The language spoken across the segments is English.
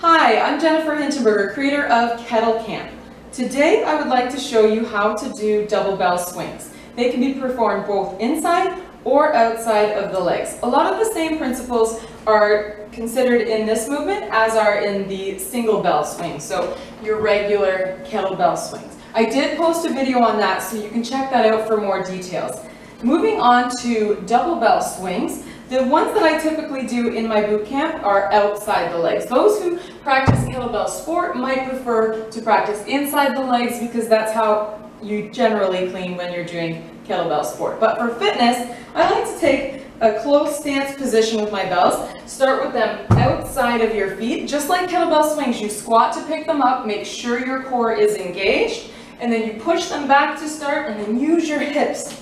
Hi, I'm Jennifer Hintenberger, creator of Kettle Camp. Today I would like to show you how to do double bell swings. They can be performed both inside or outside of the legs. A lot of the same principles are considered in this movement as are in the single bell swing, so your regular kettlebell swings. I did post a video on that, so you can check that out for more details. Moving on to double bell swings, the ones that I typically do in my boot camp are outside the legs. Those who practice kettlebell sport might prefer to practice inside the legs because that's how you generally clean when you're doing kettlebell sport. But for fitness, I like to take a close stance position with my bells. Start with them outside of your feet. Just like kettlebell swings, you squat to pick them up, make sure your core is engaged, and then you push them back to start, and then use your hips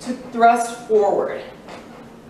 to thrust forward.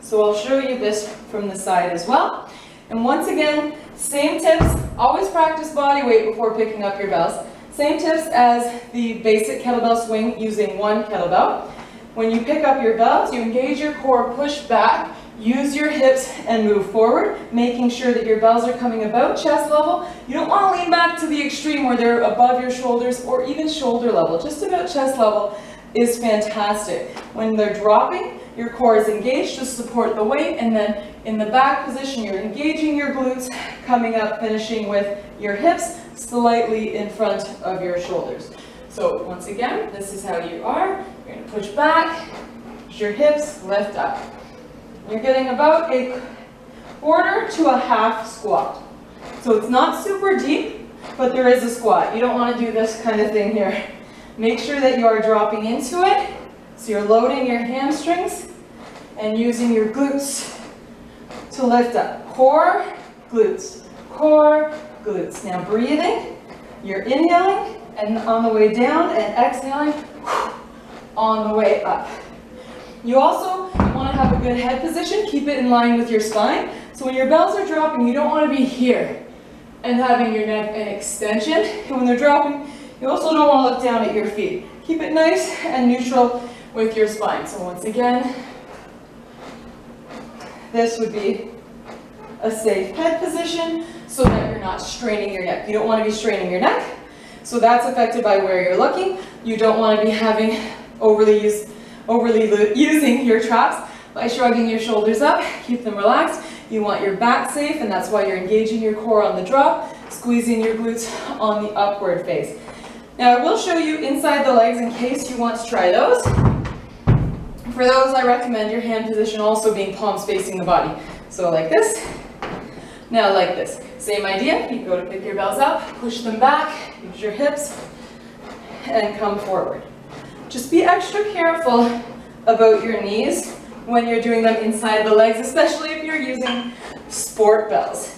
So I'll show you this from the side as well. And once again, same tips, always practice body weight before picking up your bells. Same tips as the basic kettlebell swing using one kettlebell. When you pick up your bells, you engage your core, push back, use your hips and move forward, making sure that your bells are coming about chest level. You don't want to lean back to the extreme where they're above your shoulders or even shoulder level. Just about chest level is fantastic. When they're dropping, your core is engaged to support the weight, and then in the back position, you're engaging your glutes, coming up, finishing with your hips slightly in front of your shoulders. So once again, this is how you are. You're going to push back, push your hips, lift up. You're getting about a quarter to a half squat. So it's not super deep, but there is a squat. You don't want to do this kind of thing here. Make sure that you are dropping into it. So you're loading your hamstrings and using your glutes to lift up. Core, glutes, core, glutes. Now breathing, you're inhaling and on the way down and exhaling on the way up. You also want to have a good head position. Keep it in line with your spine. So when your bells are dropping, you don't want to be here and having your neck an extension. And when they're dropping, you also don't want to look down at your feet. Keep it nice and neutral with your spine. So once again, this would be a safe head position so that you're not straining your neck. You don't want to be straining your neck, so that's affected by where you're looking. You don't want to be having overly using your traps by shrugging your shoulders up. Keep them relaxed. You want your back safe, and that's why you're engaging your core on the drop, squeezing your glutes on the upward face. Now I will show you inside the legs in case you want to try those. For those, I recommend your hand position also being palms facing the body. So like this, now like this. Same idea, you go to pick your bells up, push them back, use your hips, and come forward. Just be extra careful about your knees when you're doing them inside the legs, especially if you're using sport bells.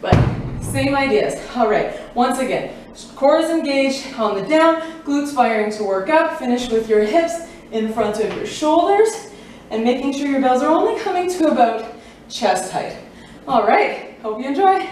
But same ideas. All right, once again, core is engaged on the down, glutes firing to work up, finish with your hips in front of your shoulders, and making sure your bells are only coming to about chest height. All right, hope you enjoy.